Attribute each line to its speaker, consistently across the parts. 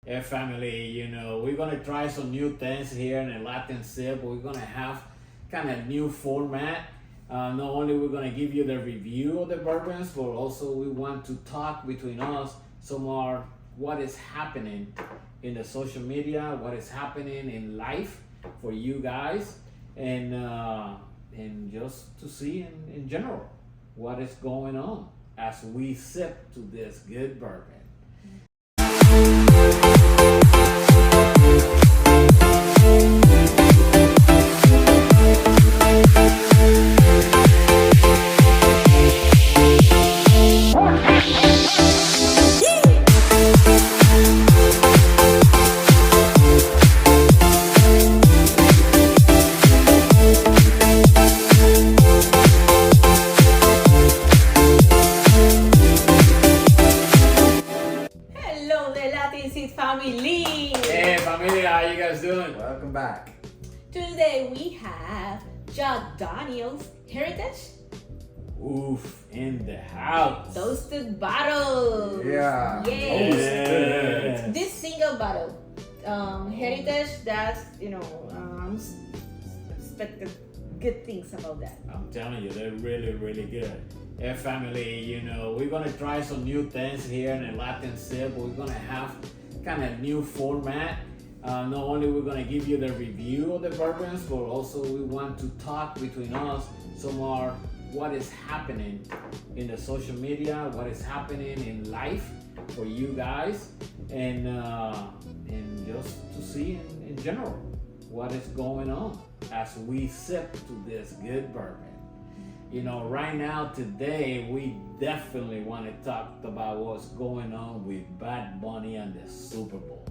Speaker 1: Hey family, we're gonna try some new things here in the Latin Sip. We're gonna have kind of new format. Not only we're gonna give you the review of the bourbons, but also we want to talk between us some more what is happening in the social media, what is happening in life for you guys, and just to see in general what is going on as we sip to this good bourbon.
Speaker 2: Hello, the Latin Seed family!
Speaker 1: Hey familia, how you guys doing?
Speaker 3: Welcome back.
Speaker 2: Today we have Jack Daniels Heritage
Speaker 1: Oof, in the house.
Speaker 2: Toasted Bottle.
Speaker 3: Yeah.
Speaker 2: Yay!
Speaker 1: Yeah.
Speaker 2: This single bottle, Heritage. That's expected good things about that.
Speaker 1: I'm telling you, they're really, really good. Hey family, we're gonna try some new things here in the Latin Sip. We're gonna have kind of new format. Not only we're gonna give you the review of the bourbons, but also we want to talk between us some more what is happening in the social media, what is happening in life for you guys, and just to see in general what is going on as we sip to this good bourbon. Right now, today, we definitely want to talk about what's going on with Bad Bunny and the Super Bowl.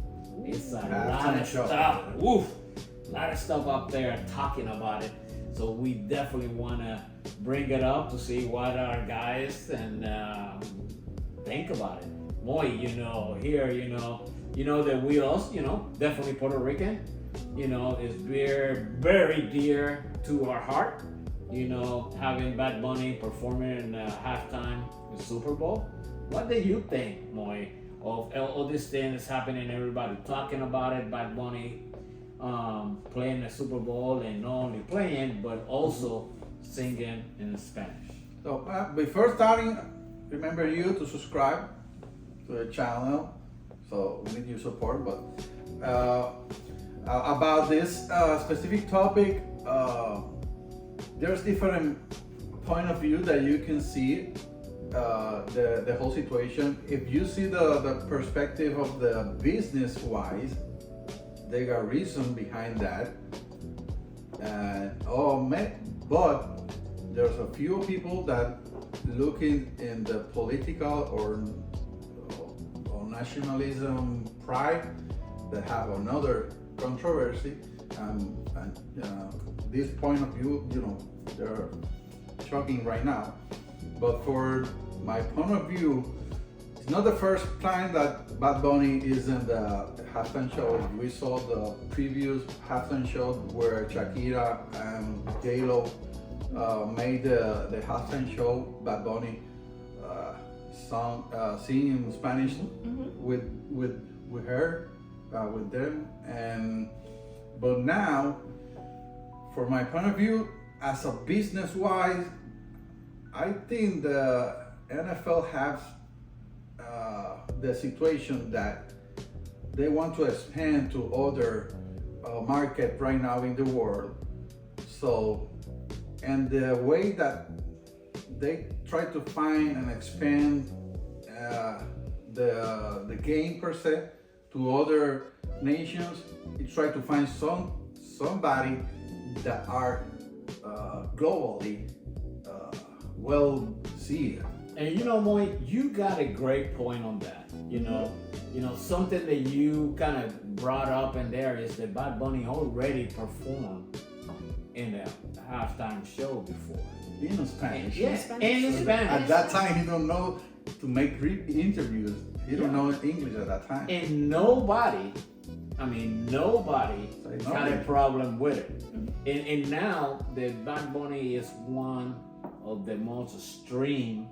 Speaker 1: It's a lot of stuff. Woof! A lot of stuff up there talking about it. So we definitely want to bring it up to see what our guys and think about it. Moy, here, that we also, definitely Puerto Rican, is very dear to our heart. Having Bad Bunny performing in halftime the Super Bowl. What do you think, Moy, of all these things happening? Everybody talking about it. Bad Bunny playing the Super Bowl, and not only playing but also singing in Spanish.
Speaker 3: So before starting, remember you to subscribe to the channel. So we need your support. But about this specific topic, there's different point of view that you can see the whole situation. If you see the perspective of the business wise, they got reason behind that. But there's a few people that looking in the political or nationalism pride that have another controversy, and this point of view, they're shocking right now. But for my point of view, it's not the first time that Bad Bunny is in the halftime show. We saw the previous halftime show where Shakira and J-Lo made the halftime show. Bad Bunny singing in Spanish with her, with them, but now, for my point of view, as a business-wise, I think the NFL has the situation that they want to expand to other market right now in the world. So, and the way that they try to find and expand the game per se to other nations, they try to find somebody that are globally well seen.
Speaker 1: And Moy, you got a great point on that. Something that you kind of brought up in there is that Bad Bunny already performed in a halftime show before.
Speaker 3: In Spanish.
Speaker 1: Yes, in Spanish.
Speaker 3: At that time, he don't know to make interviews. He don't know English at that time.
Speaker 1: And nobody had a problem with it. And now the Bad Bunny is one of the most streamed,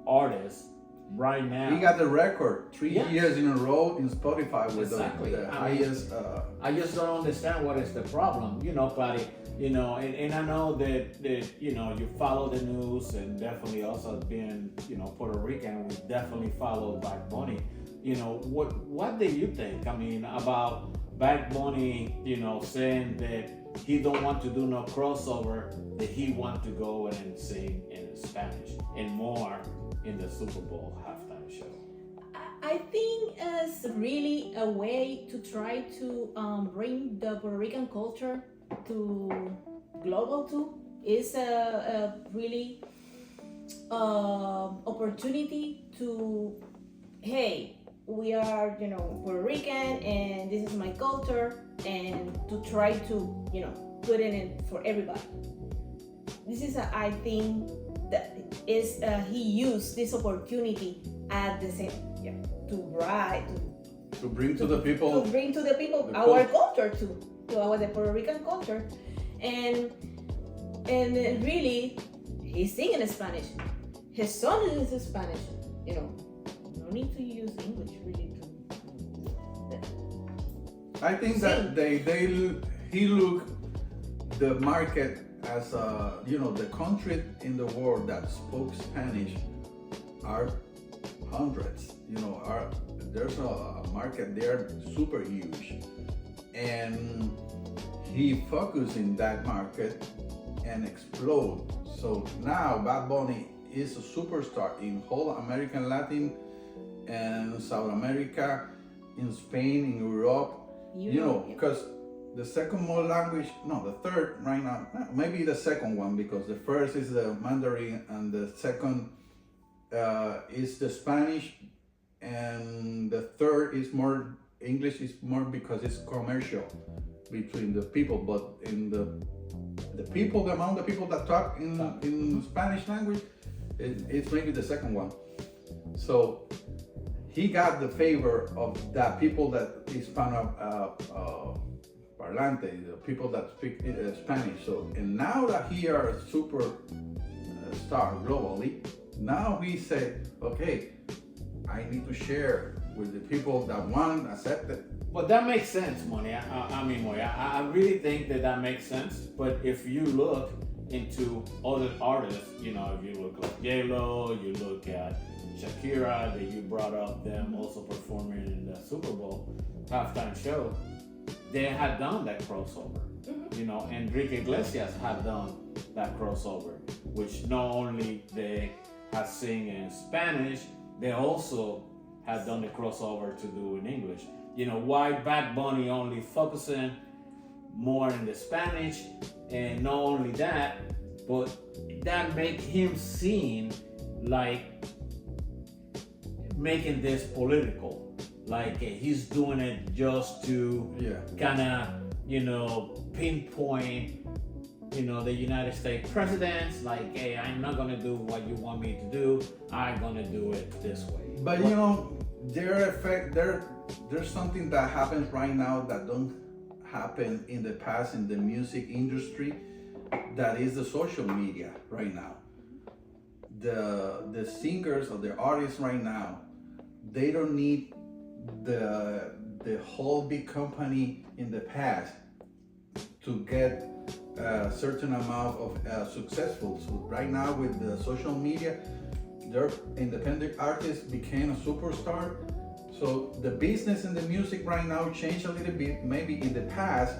Speaker 1: artists right now.
Speaker 3: He got the record 3
Speaker 1: Yes.
Speaker 3: years in a row in Spotify with
Speaker 1: Exactly.
Speaker 3: the
Speaker 1: I mean,
Speaker 3: highest.
Speaker 1: I just don't understand what is the problem, Clary. And I know that you follow the news, and definitely also being Puerto Rican, we definitely follow Bad Bunny. What do you think? I mean, about Bad Bunny, saying that he don't want to do no crossover, that he want to go and sing in Spanish and more in the Super Bowl halftime show.
Speaker 2: I think it's really a way to try to bring the Puerto Rican culture to global too. It's a really opportunity to, hey, we are Puerto Rican and this is my culture, and to try to put it in for everybody. This is I think that is he used this opportunity at the same to
Speaker 3: bring to the people.
Speaker 2: to bring to the people
Speaker 3: the
Speaker 2: our culture too, to our the Puerto Rican culture, and really he's singing in Spanish. His song is in Spanish. No need to use English really to.
Speaker 3: I think that he look the market as the country in the world that spoke Spanish are hundreds. There's a market there super huge, and he focused in that market and explode. So now Bad Bunny is a superstar in whole American Latin and South America, in Spain, in Europe. Because the second more language, no, the third right now, maybe the second one, because the first is the Mandarin and the second is the Spanish, and the third is more English, is more because it's commercial between the people, but in the amount of people that talk in Spanish language, it's maybe the second one. So he got the favor of that people that Hispano parlante, the people that speak Spanish. So, and now that he are a super star globally, now he said, okay, I need to share with the people that want accept it.
Speaker 1: But that makes sense, Moy. I really think that makes sense. But if you look into other artists, if you look like J-Lo, you look at Shakira, that you brought up them also performing in the Super Bowl halftime show, they had done that crossover. Enrique Iglesias had done that crossover, which not only they had sing in Spanish, they also had done the crossover to do in English. Why Bad Bunny only focusing more in the Spanish, and not only that, but that make him seem like making this political, like he's doing it just to kind of pinpoint the United States presidents, like, hey, I'm not gonna do what you want me to do, I'm gonna do it this way.
Speaker 3: But there's something that happens right now that don't happen in the past in the music industry, that is the social media right now. The singers or the artists right now, they don't need the whole big company in the past to get a certain amount of successful. So right now with the social media, their independent artists became a superstar. So the business and the music right now changed a little bit. Maybe in the past,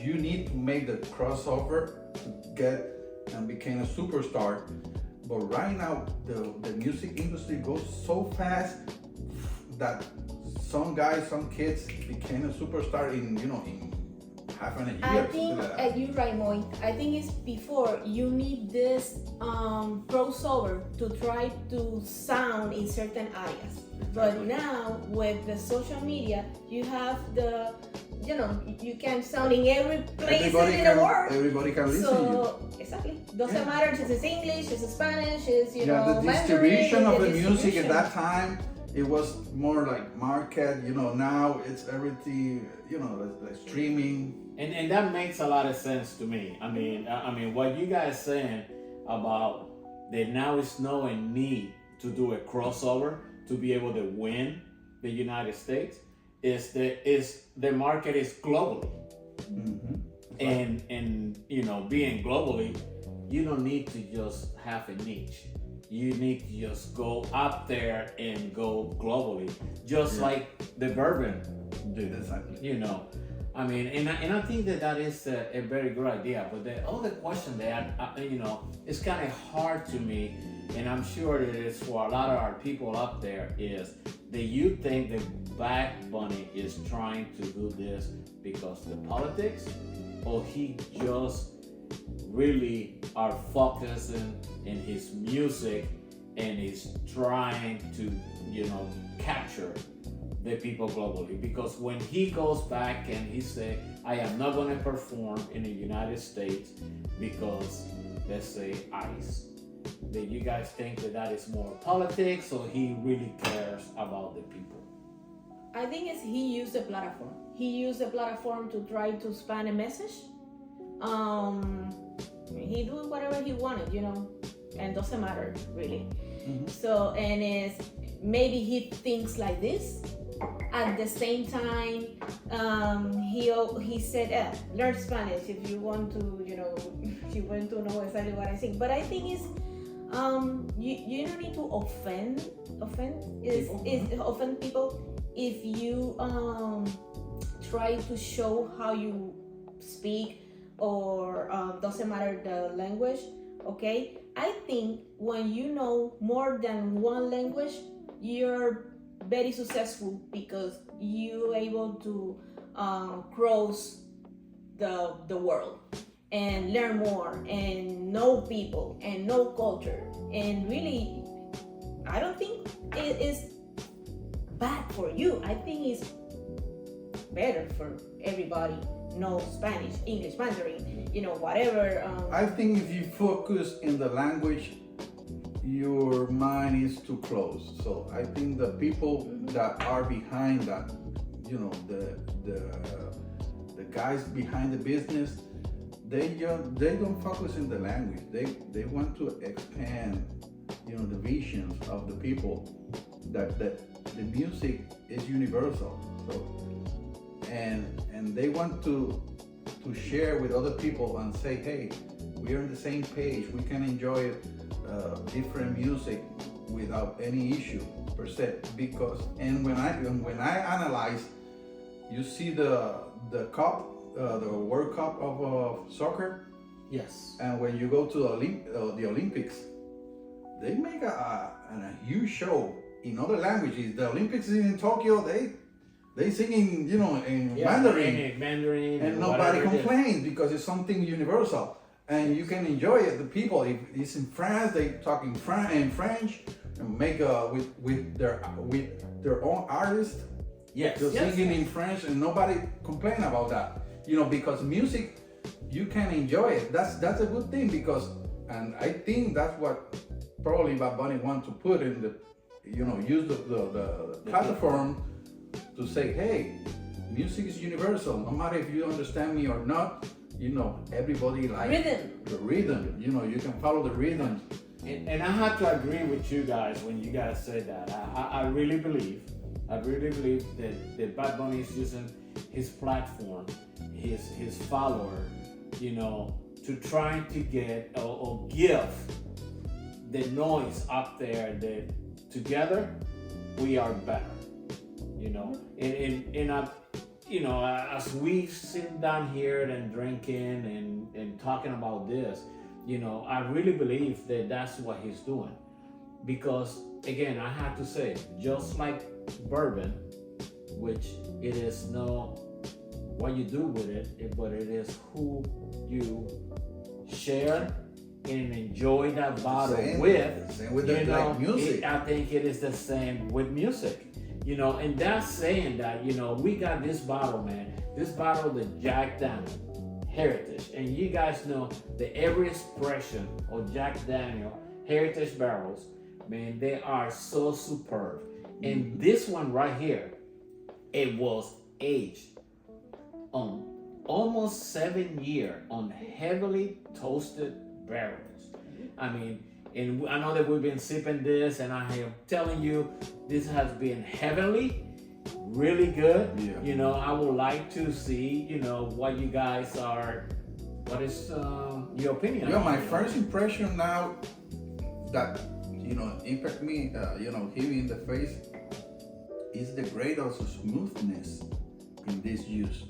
Speaker 3: you need to make the crossover to get and become a superstar. But right now, the music industry goes so fast that some guys, some kids became a superstar in half a year.
Speaker 2: I think you're right, Moy. I think it's before you need this crossover to try to sound in certain areas. But now with the social media, you have you can sound in every place in the world.
Speaker 3: Everybody can listen to you.
Speaker 2: Exactly. Doesn't matter if it's English, it's Spanish, it's
Speaker 3: the distribution
Speaker 2: Mandarin,
Speaker 3: of the music at that time, it was more like market. Now it's everything. Like streaming.
Speaker 1: And that makes a lot of sense to me. I mean, what you guys saying about that now is no need to do a crossover, to be able to win the United States is the market is globally.
Speaker 3: Mm-hmm.
Speaker 1: And you know, being globally, you don't need to just have a niche. You need to just go up there and go globally, just like the bourbon do.
Speaker 3: Exactly.
Speaker 1: You know, I mean, and I think that is a very good idea. But the other question that you know, it's kind of hard to me, and I'm sure it is for a lot of our people up there, is that you think that Bad Bunny is trying to do this because the politics, or he just really are focusing in his music and is trying to, you know, capture the people globally. Because when he goes back and he say, I am not going to perform in the United States because, let's say, ICE, then you guys think that is more politics, or he really cares about the people?
Speaker 2: I think it's he used the platform. He used the platform to try to span a message. He do whatever he wanted, you know, and doesn't matter really.
Speaker 3: Mm-hmm.
Speaker 2: So, and it's maybe he thinks like this. At the same time, he said, learn Spanish if you want to, you know, if you want to know exactly what I think. But I think it's you don't need to offend people if you try to show how you speak, or doesn't matter the language. Okay, I think when you know more than one language, you're very successful because you're able to cross the world and learn more and know people and know culture. And really, I don't think it is bad for you. I think it's better for everybody. Know Spanish, English, Mandarin, you know, whatever.
Speaker 3: I think if you focus in the language, your mind is too closed. So I think the people that are behind that, you know, the guys behind the business, they don't focus in the language. They want to expand, you know, the visions of the people that the music is universal. So and they want to share with other people and say, hey, we are on the same page. We can enjoy different music without any issue per se. Because when I analyze, you see the cup, the World Cup of soccer.
Speaker 1: Yes.
Speaker 3: And when you go to the Olympics, they make a huge show in other languages. The Olympics is in Tokyo. They sing in, you know, in Mandarin, and nobody complains because it's something universal, and you can enjoy it. The people, if it's in France, they talk in French, and make with their own artist.
Speaker 1: Yes.
Speaker 3: They're singing in French, and nobody complain about that. You know, because music, you can enjoy it. That's a good thing, because, and I think that's what probably Bad Bunny want to put in the, you know, use the platform to say, hey, music is universal. No matter if you understand me or not, you know, everybody likes the rhythm. You know, you can follow the rhythm.
Speaker 1: And I have to agree with you guys when you guys say that. I really believe that Bad Bunny is using his platform, his follower, you know, to try to get or give the noise up there that together we are better. You know, and you know, as we sit down here and drinking and talking about this, you know, I really believe that that's what he's doing. Because again, I have to say, just like bourbon, which it is no what you do with it, but it is who you share and enjoy that bottle with.
Speaker 3: Same with
Speaker 1: you know,
Speaker 3: like music.
Speaker 1: I think it is the same with music. You know, and that's saying that, you know, we got this bottle, man. This bottle, the Jack Daniel Heritage. And you guys know that every expression of Jack Daniel Heritage barrels, man, they are so superb. And this one right here, it was aged on almost 7 years on heavily toasted barrels. I mean, And I know that we've been sipping this, and I am telling you, this has been heavenly, really good.
Speaker 3: Yeah.
Speaker 1: You know, I would like to see, you know, what you guys are. What is your opinion?
Speaker 3: Yeah,
Speaker 1: on
Speaker 3: my
Speaker 1: it?
Speaker 3: first impression now that impact me, hit me in the face is the grade of smoothness in this juice.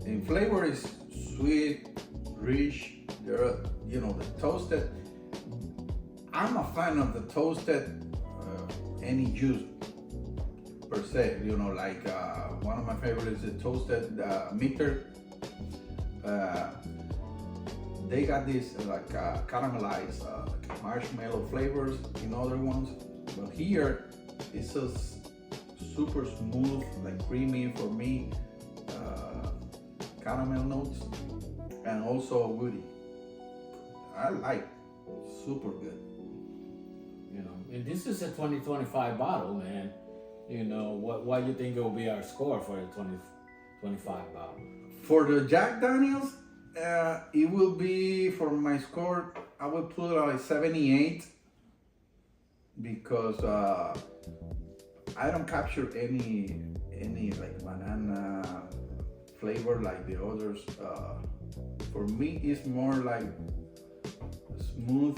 Speaker 3: In flavor is sweet, rich. There are, the toasted. I'm a fan of the toasted any juice per se. Like one of my favorites is the toasted Meter. They got this caramelized marshmallow flavors in other ones, but here it's just super smooth, like creamy for me, caramel notes, and also woody. I like super good.
Speaker 1: And this is a 2025 bottle, man. What do you think will be our score for the 2025 bottle?
Speaker 3: For the Jack Daniels, it will be, for my score, I will put it like 78 because I don't capture any like banana flavor like the others. For me, it's more like smooth,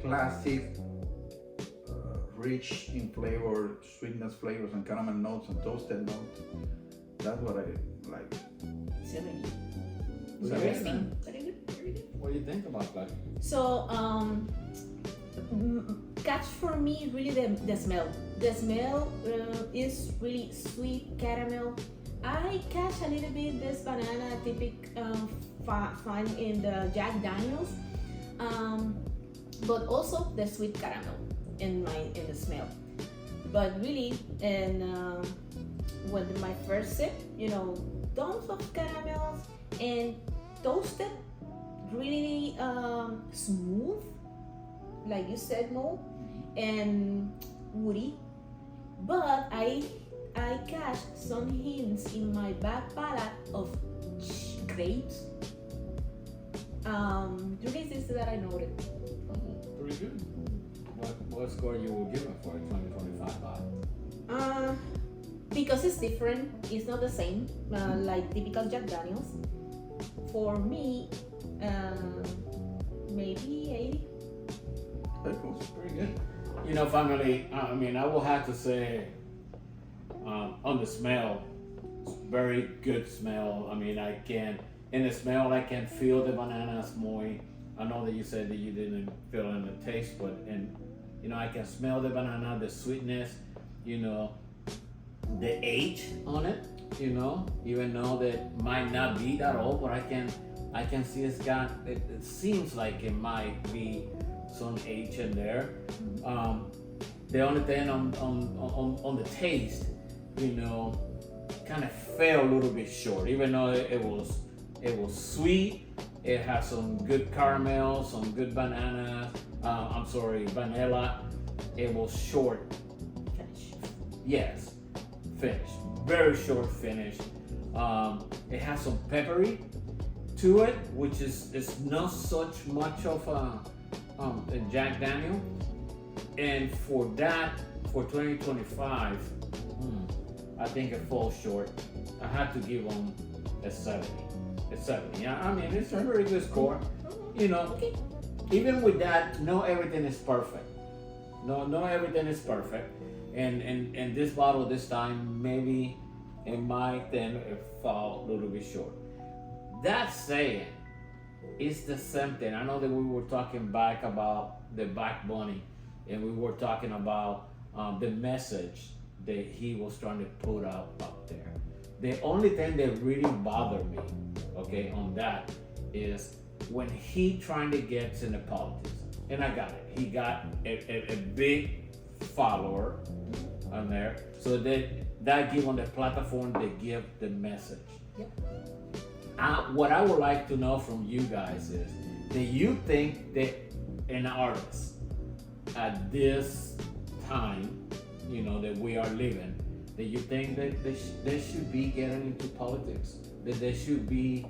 Speaker 3: classic, rich in flavor, sweetness flavors and caramel notes and toasted notes. That's what I like.
Speaker 2: 70.
Speaker 1: So,
Speaker 2: Interesting. Very good. Very good.
Speaker 1: What do you think about that?
Speaker 2: So, catch for me really the smell. The smell is really sweet caramel. I catch a little bit this banana find in the Jack Daniels, but also the sweet caramel in the smell. But really, and with my first sip, tons of caramels and toasted, really smooth, like you said, Mo, and woody. But I catch some hints in my back palate of grapes. Really, this that I noted.
Speaker 1: Pretty good. What score you will give it for a 2025 bottle?
Speaker 2: Because it's different, it's not the same, like typical Jack Daniels. For me, maybe 80.
Speaker 3: Very cool.
Speaker 1: Pretty good. Family, I will have to say, on the smell, it's very good smell. In the smell, I can feel the bananas more. I know that you said that you didn't feel in the taste, but I can smell the banana, the sweetness, the age on it, even though that might not be that old, but I can see it seems like it might be some age in there. The only thing on the taste, kind of fell a little bit short, even though it was sweet. It has some good caramel, some good bananas. Vanilla. It was short.
Speaker 2: Finish.
Speaker 1: Yes, finish. Very short finish. It has some peppery to it, which is not such much of a Jack Daniel. And for 2025, I think it falls short. I have to give them a 70. A 70. It's a very good score.
Speaker 2: Okay.
Speaker 1: Even with that, not everything is perfect. No, everything is perfect. And this bottle this time, maybe it might then fall a little bit short. That saying, it's the same thing. I know that we were talking back about the Black Bunny, and we were talking about the message that he was trying to put up there. The only thing that really bothered me, on that is when he trying to get into politics. And I got it. He got a big follower on there. So that give on the platform to give the message.
Speaker 2: Yep.
Speaker 1: What I would like to know from you guys is, do you think that an artist at this time, that we are living, that you think that they should be getting into politics? That they should be,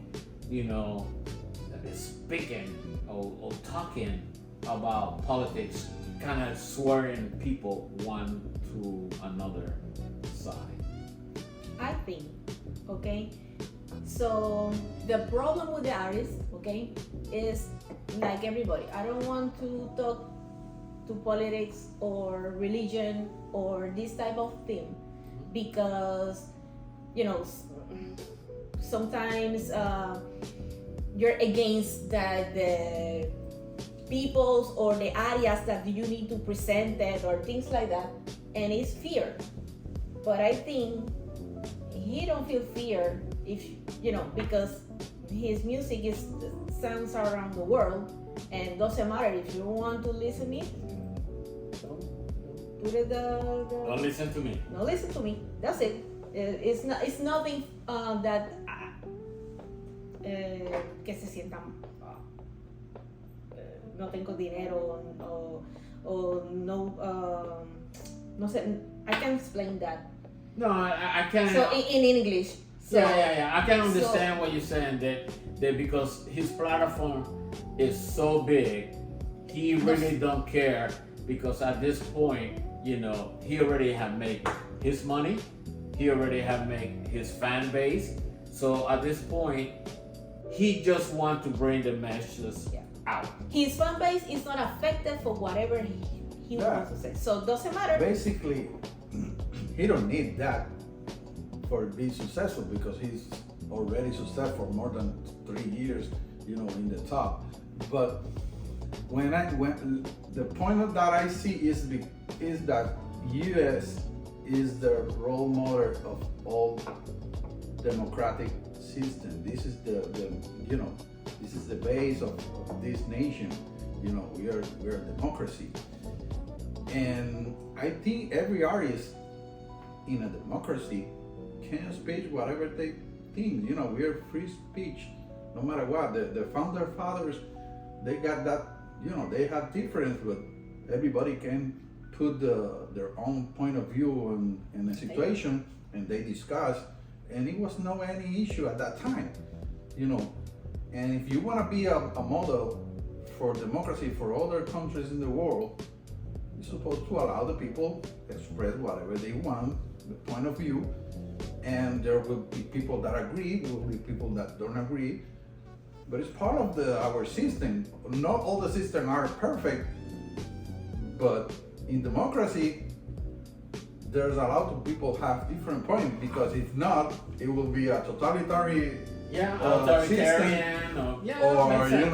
Speaker 1: speaking or talking about politics, kind of swearing people one to another side?
Speaker 2: I think, okay. So the problem with the artist, okay, is like everybody. I don't want to talk to politics or religion or this type of thing because sometimes you're against that the peoples or the areas that you need to present it or things like that, and it's fear. But I think he don't feel fear if because his music is sounds around the world, and doesn't matter if you want to listen me. Put it
Speaker 1: Don't listen to me.
Speaker 2: No, listen to me. That's it. It's not. It's nothing that que se sientan no tengo dinero o no no sé. I can explain that.
Speaker 1: No, I can't.
Speaker 2: So in English. So,
Speaker 1: yeah. I can understand what you're saying that because his platform is so big, he really don't care because at this point, he already have made his money, he already have made his fan base. So at this point, he just want to bring the messages out.
Speaker 2: His fan base is not affected for whatever he wants to say. So it doesn't matter.
Speaker 3: Basically, he don't need that for being successful because he's already successful for more than 3 years, in the top. But when the point that I see is that U.S. is the role model of all democratic system. This is this is the base of this nation. We're a democracy, and I think every artist in a democracy can speak whatever they think. We're free speech, no matter what. The founder fathers, they got that. They have difference, but everybody can put their own point of view in a situation, and they discuss. And it was no any issue at that time, And if you want to be a model for democracy for other countries in the world, you're supposed to allow the people express whatever they want, the point of view, and there will be people that agree, there will be people that don't agree, but it's part of our system. Not all the systems are perfect, but in democracy, there's a lot of people have different points, because if not, it will be a totalitarian
Speaker 1: authoritarian,
Speaker 3: system,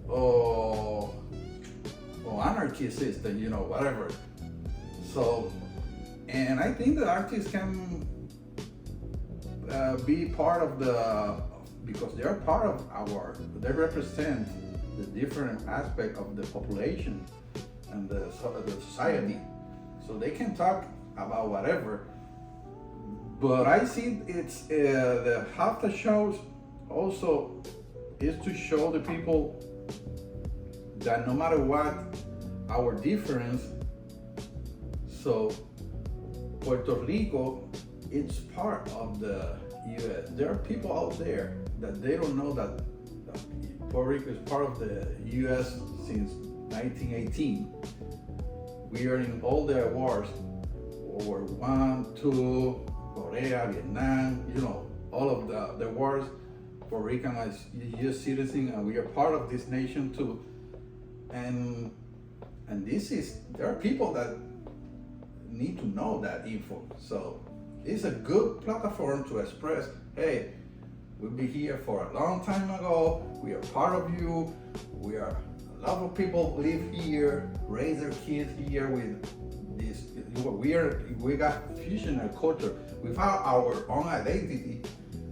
Speaker 3: or anarchy system, whatever. So, and I think that artists can be part of because they are part of they represent the different aspect of the population and the society. So they can talk about whatever. But I see it's the half the shows also is to show the people that no matter what our difference, so Puerto Rico, it's part of the U.S. There are people out there that they don't know that Puerto Rico is part of the U.S. since 1918. We are in all the wars, World War I, II, Korea, Vietnam, all of the wars. Puerto Rican as U.S. citizen, and we are part of this nation too. And there are people that need to know that info. So it's a good platform to express, hey, we've been here for a long time ago, we are part of you, a lot of people live here, raise their kids here with this. We got fusion and culture. We found our own identity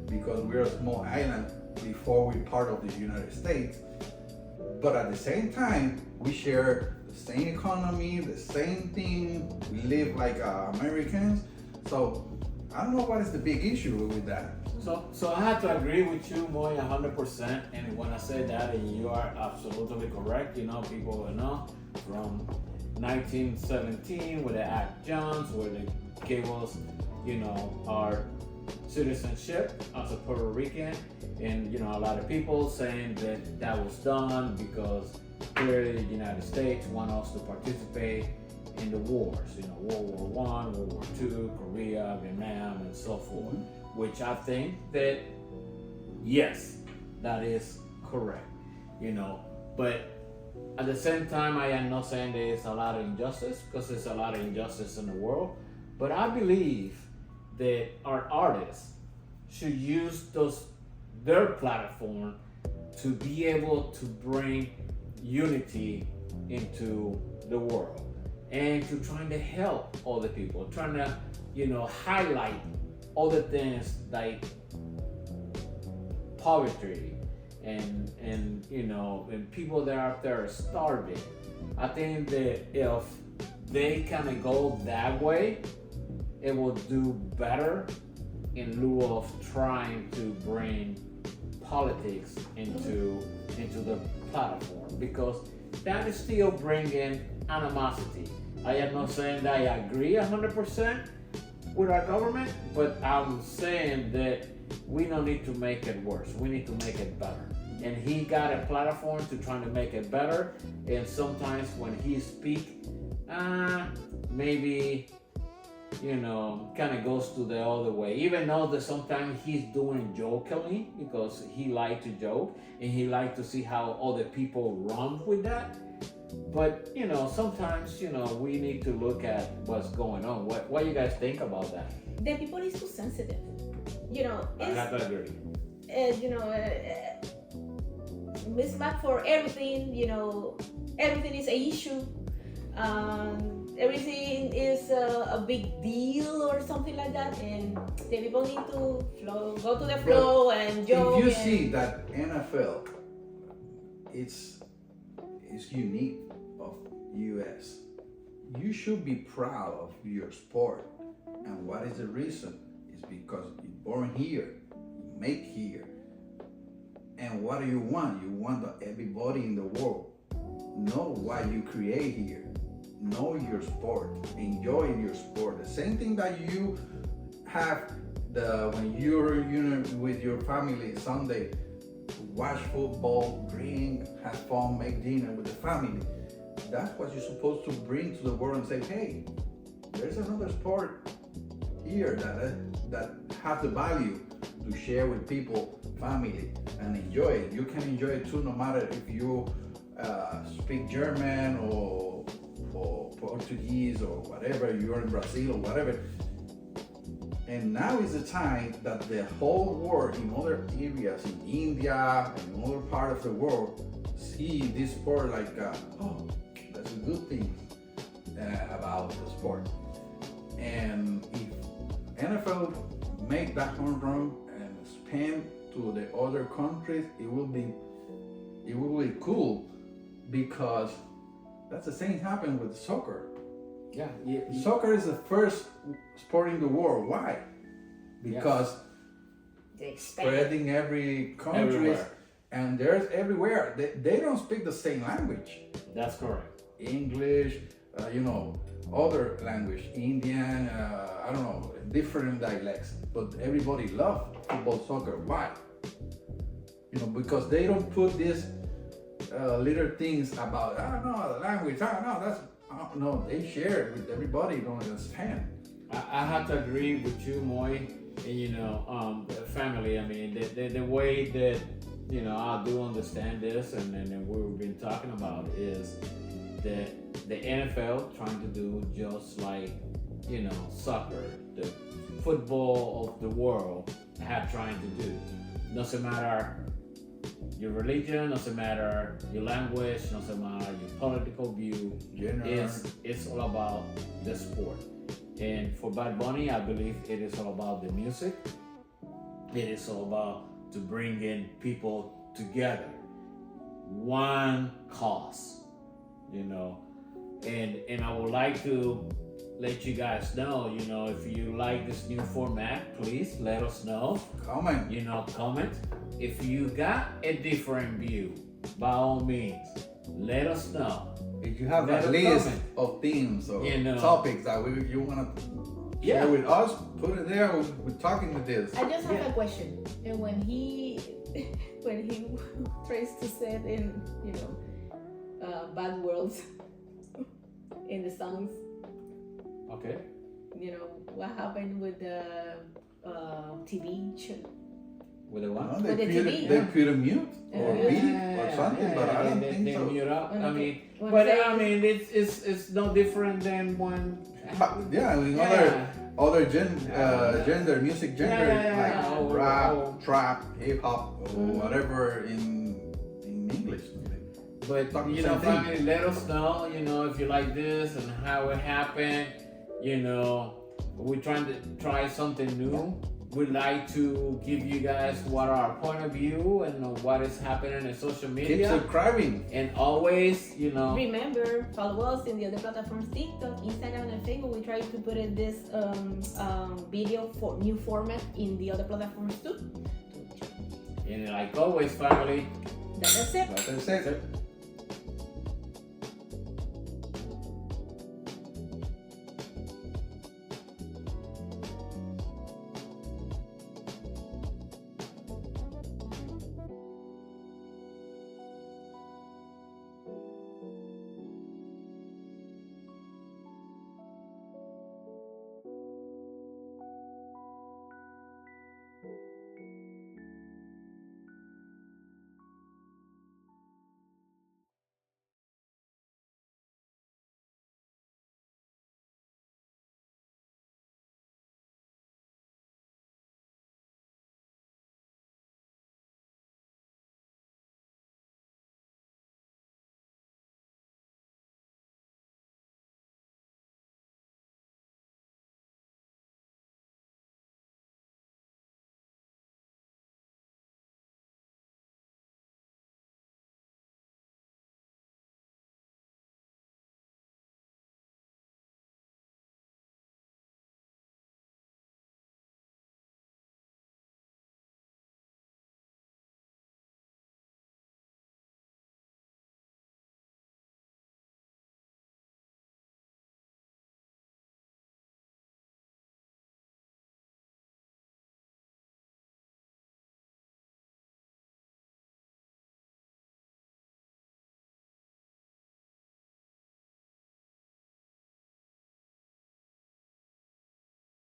Speaker 3: because we're a small island before we're part of the United States. But at the same time, we share the same economy, the same thing. We live like Americans. So I don't know what is the big issue with that.
Speaker 1: So I have to agree with you, Moy, 100%. And when I say that, you are absolutely correct. People from 1917 with the Act Jones, where they gave us, our citizenship as a Puerto Rican, and a lot of people saying that was done because clearly the United States want us to participate in the wars, World War I, World War II, Korea, Vietnam, and so forth, which I think that, yes, that is correct, but at the same time, I am not saying there's a lot of injustice, because there's a lot of injustice in the world, but I believe that our artists should use their platform to be able to bring unity into the world and to trying to help other people, trying to, highlight other things like poverty and people that are out there starving. I think that if they kind of go that way, it will do better in lieu of trying to bring politics into the platform, because that is still bringing animosity. I am not saying that I agree 100% with our government, but I'm saying that we don't need to make it worse. We need to make it better. And he got a platform to try to make it better. And sometimes when he speak, maybe, kind of goes to the other way. Even though that sometimes he's doing jokingly, because he like to joke and he like to see how other people run with that. But, sometimes, we need to look at what's going on. What you guys think about that?
Speaker 2: The people is too sensitive.
Speaker 1: I have to agree.
Speaker 2: Mismatch for everything, everything is an issue. Everything is a big deal or something like that, and the people need to go to the flow and joke.
Speaker 3: If you see that NFL, it's unique of US, you should be proud of your sport. And what is the reason? It's because you're born here, you make here. And what do you want? You want that everybody in the world know what you create here. Know your sport, enjoy your sport. The same thing that you have when you're with your family Sunday, watch football, drink, have fun, make dinner with the family. That's what you're supposed to bring to the world and say, hey, there's another sport here that have the value to share with people, family, and enjoy it. You can enjoy it too, no matter if you speak German or Portuguese or whatever, you're in Brazil or whatever. And now is the time that the whole world in other areas, in India and in other part of the world, see this sport like, oh, that's a good thing about the sport. And if NFL make that home run and expand to the other countries, it will be cool, because that's the same happen with soccer.
Speaker 1: Yeah.
Speaker 3: Soccer is the first sport in the world. Why? Because spreading every country,
Speaker 1: everywhere.
Speaker 3: And there's everywhere. They don't speak the same language.
Speaker 1: That's correct.
Speaker 3: English, other language, Indian, I don't know, different dialects. But everybody loves football, soccer. Why? Because they don't put these little things about, the language, no, they share it with everybody, don't understand.
Speaker 1: I have to agree with you, Moy, and family. I mean, the way that I do understand this, and we've been talking about is that the NFL trying to do just like soccer, the football of the world have trying to do. Doesn't matter your religion, doesn't matter your language, doesn't matter your political view. It's all about the sport. And for Bad Bunny, I believe it is all about the music. It is all about to bring in people together, one cause, And I would like to let you guys know, if you like this new format, please let us know.
Speaker 3: Comment.
Speaker 1: Comment. If you got a different view, by all means, let us know.
Speaker 3: If you have a list of themes or topics that you want to share with us, put it there. We're talking to this.
Speaker 2: I just have a question. And when he tries to say in, bad words in the songs.
Speaker 1: Okay.
Speaker 2: You know what happened with the TV show.
Speaker 1: With the one.
Speaker 3: No, they
Speaker 2: With the
Speaker 3: put
Speaker 2: TV,
Speaker 3: they
Speaker 2: yeah.
Speaker 3: put a mute or
Speaker 2: Yeah.
Speaker 3: beat or something, but I don't
Speaker 1: they,
Speaker 3: think
Speaker 1: they
Speaker 3: so.
Speaker 1: mute up. I mean,
Speaker 2: What
Speaker 1: but
Speaker 2: I'm
Speaker 1: I
Speaker 2: saying
Speaker 1: mean, it's no different than when.
Speaker 3: But yeah, I mean
Speaker 1: Yeah.
Speaker 3: other
Speaker 1: Yeah.
Speaker 3: gender, music gender, like
Speaker 1: Oh,
Speaker 3: rap,
Speaker 1: oh.
Speaker 3: trap, hip hop, or whatever in English.
Speaker 1: But
Speaker 3: Talk the
Speaker 1: you know,
Speaker 3: same thing.
Speaker 1: family, let us know. You know, if you like this and how it happened. You know, we're trying to try something new. We'd like to give you guys what our point of view and what is happening in social
Speaker 3: Keep
Speaker 1: media.
Speaker 3: subscribing.
Speaker 1: And always, you know,
Speaker 2: Remember, follow us in the other platforms, TikTok, Instagram, and Facebook. We try to put in this video for new format in the other platforms too.
Speaker 1: and like always, family.
Speaker 2: That's it.
Speaker 3: That's it.